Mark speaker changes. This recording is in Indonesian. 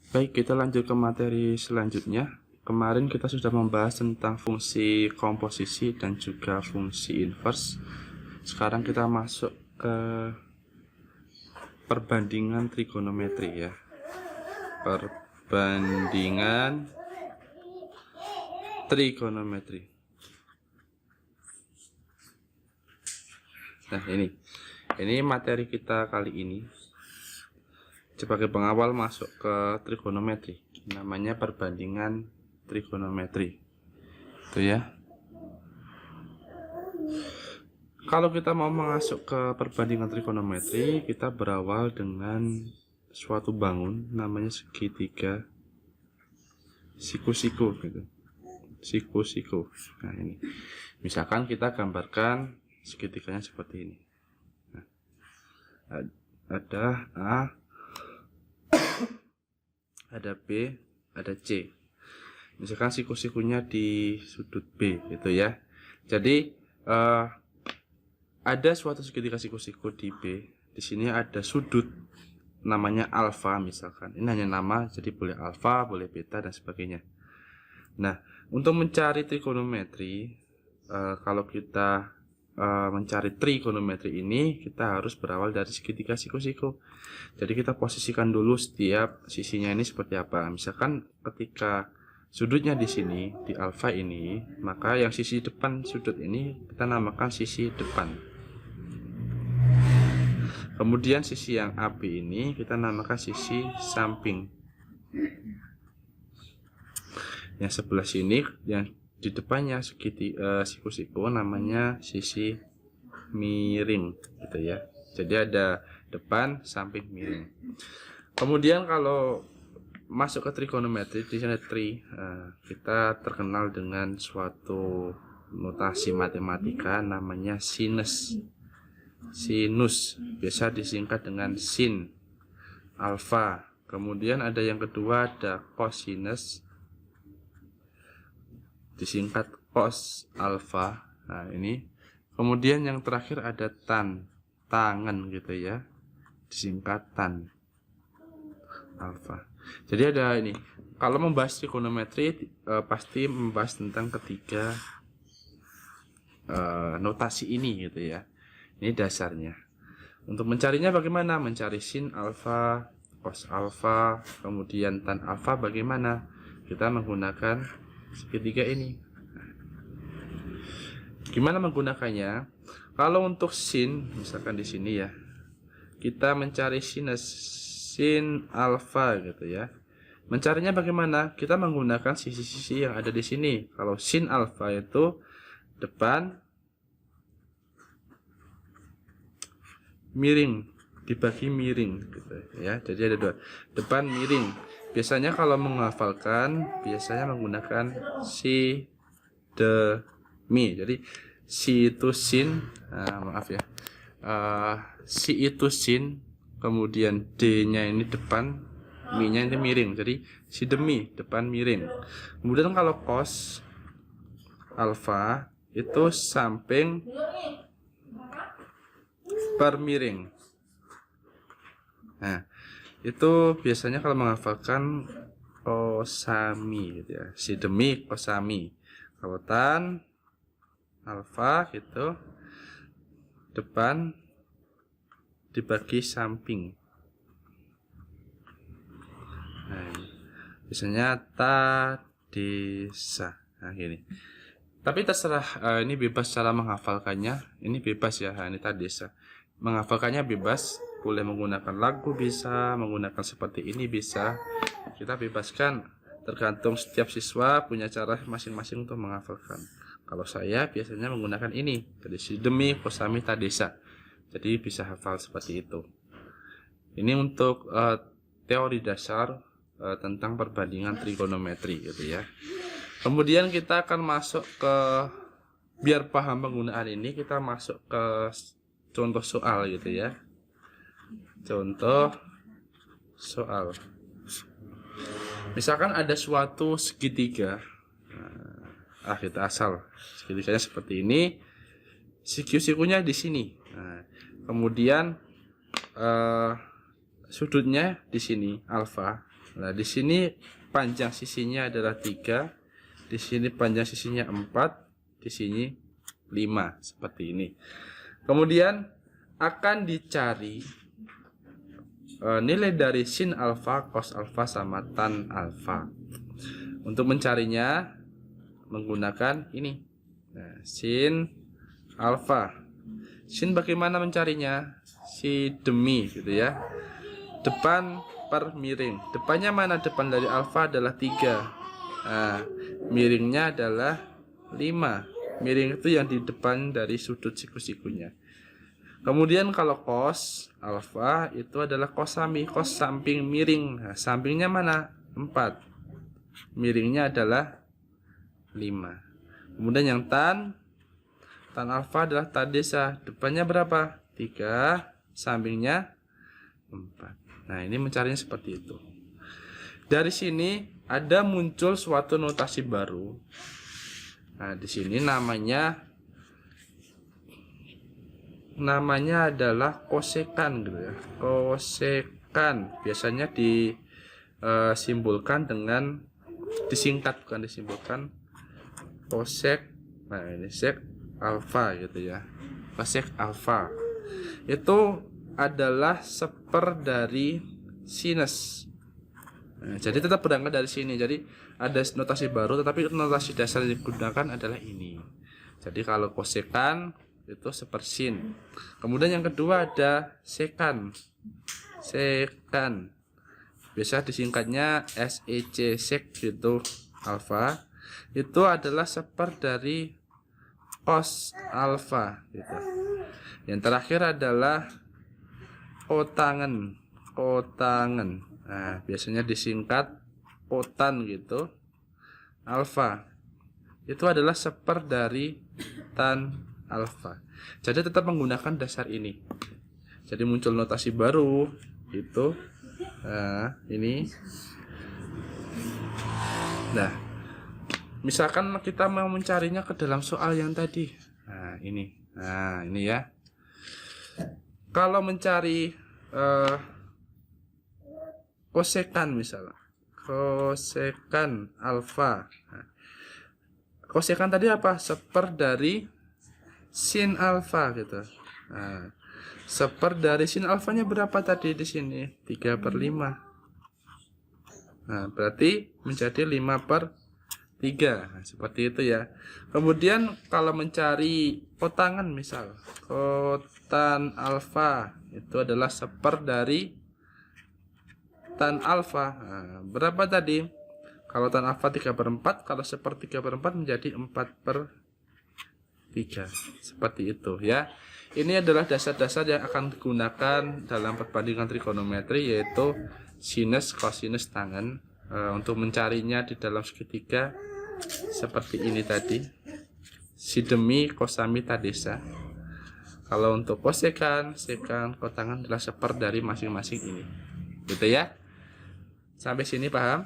Speaker 1: Baik, kita lanjut ke materi selanjutnya. Kemarin kita sudah membahas tentang fungsi komposisi dan juga fungsi inverse. Sekarang kita masuk ke perbandingan trigonometri ya. Perbandingan trigonometri. Nah, ini materi kita kali ini. Sebagai pengawal masuk ke trigonometri, namanya perbandingan trigonometri. Itu ya. Kalau kita mau masuk ke perbandingan trigonometri, kita berawal dengan suatu bangun namanya segitiga siku-siku gitu. Siku-siku. Nah, ini. Misalkan kita gambarkan segitiganya seperti ini. Nah, ada A, ada B, ada C. Misalkan siku-sikunya di sudut B gitu ya. Jadi ada suatu segitiga siku-siku di B. Di sini ada sudut namanya alfa misalkan. Ini hanya nama, jadi boleh alfa, boleh beta dan sebagainya. Nah, untuk mencari trigonometri, kalau kita mencari trigonometri ini, kita harus berawal dari segitiga siku-siku. Jadi kita posisikan dulu setiap sisinya ini seperti apa. Misalkan ketika sudutnya di sini, di alfa ini, maka yang sisi depan sudut ini kita namakan sisi depan. Kemudian sisi yang AB ini kita namakan sisi samping. Yang sebelah sini, yang di depannya siku-siku namanya sisi miring gitu ya. Jadi ada depan, samping, miring. Kemudian kalau masuk ke trigonometri, di sini kita terkenal dengan suatu notasi matematika namanya sinus. Sinus biasa disingkat dengan sin alfa. Kemudian ada yang kedua, ada cosinus, disingkat cos alfa. Nah, ini. Kemudian yang terakhir ada tangen gitu ya, disingkat tan alfa. Jadi ada ini. Kalau membahas trigonometri pasti membahas tentang ketiga notasi ini gitu ya. Ini dasarnya. Untuk mencarinya bagaimana? Mencari sin alfa, cos alfa, kemudian tan alfa bagaimana? Kita menggunakan segitiga ini. Gimana menggunakannya? Kalau untuk sin, misalkan di sini ya, kita mencari sinus sin alfa gitu ya. Mencarinya bagaimana? Kita menggunakan sisi-sisi yang ada di sini. Kalau sin alfa itu depan miring, dibagi miring gitu ya. Jadi ada dua, depan miring. Biasanya kalau menghafalkan biasanya menggunakan si, de, mi. Jadi si itu sin, maaf ya, si itu sin, kemudian d-nya ini depan, mi-nya ini miring. Jadi si demi depan miring. Kemudian kalau cos alfa itu samping per miring. Nah, itu biasanya kalau menghafalkan kosami gitu ya. Si demi kosami. Kalau tan alfa gitu depan dibagi samping. Nah, biasanya ta desa. Nah, gini. Tapi terserah, ini bebas cara menghafalkannya. Ini bebas ya, ini ta desa. Menghafalkannya bebas, boleh menggunakan lagu bisa, menggunakan seperti ini bisa. Kita bebaskan, tergantung setiap siswa punya cara masing-masing untuk menghafalkan. Kalau saya biasanya menggunakan ini, jadi si demi kosami ta desa. Jadi bisa hafal seperti itu. Ini untuk teori dasar tentang perbandingan trigonometri gitu ya. Kemudian kita akan masuk ke, biar paham penggunaan ini, kita masuk ke contoh soal gitu ya. Contoh soal. Misalkan ada suatu segitiga. Nah, kita asal segitiganya seperti ini. Siku-sikunya di sini. Nah, kemudian sudutnya di sini alfa. Nah, di sini panjang sisinya adalah 3, di sini panjang sisinya 4, di sini 5, seperti ini. Kemudian akan dicari nilai dari sin alfa, cos alfa, sama tan alfa. Untuk mencarinya menggunakan ini. Nah, sin alfa. Sin bagaimana mencarinya? Si demi gitu ya. Depan per miring. Depannya mana? Depan dari alfa adalah 3. Nah, miringnya adalah 5. Miring itu yang di depan dari sudut siku-sikunya. Kemudian kalau cos alfa itu adalah cosami, cos samping miring. Nah, sampingnya mana? 4. Miringnya adalah 5. Kemudian yang tan alfa adalah tan desa. Depannya berapa? 3, sampingnya 4. Nah, ini mencarinya seperti itu. Dari sini ada muncul suatu notasi baru. Nah, di sini namanya adalah kosekan gitu ya. Kosekan biasanya disimbolkan dengan disingkat, bukan disimbolkan, kosek. Nah, ini sek alfa gitu ya. Kosek alfa itu adalah seper dari sinus. Nah, jadi tetap berangkat dari sini. Jadi ada notasi baru, tetapi notasi dasar yang digunakan adalah ini. Jadi kalau kosekan itu sepersin. Kemudian yang kedua ada sekan. Sekan biasa disingkatnya SEC, sek gitu alfa. Itu adalah seper dari cos alfa gitu. Yang terakhir adalah kotangen. Kotangen. Nah, biasanya disingkat kotan gitu. Alfa itu adalah seper dari tan alfa. Jadi tetap menggunakan dasar ini. Jadi muncul notasi baru itu. Nah, ini. Nah, misalkan kita mau mencarinya ke dalam soal yang tadi. Nah, ini. Nah, ini ya. Kalau mencari kosekan misalnya. Kosekan alfa. Nah, kosekan tadi apa? Seper dari sin alfa gitu. Nah, seper dari sin alfanya berapa tadi di sini? 3/5. Nah, berarti menjadi 5/3. Nah, seperti itu ya. Kemudian kalau mencari kotangan misal, kotan alfa itu adalah seper dari tan alfa. Nah, berapa tadi? Kalau tan alfa 3/4, kalau seper 3/4 menjadi 4/3. Seperti itu ya. Ini adalah dasar-dasar yang akan digunakan dalam perbandingan trigonometri, yaitu sinus, kosinus, tangen. Untuk mencarinya di dalam segitiga seperti ini tadi, si demi, kosami, tadesa. Kalau untuk kosekan, sekan, kotangan adalah seper dari masing-masing ini. Gitu ya. Sampai sini paham?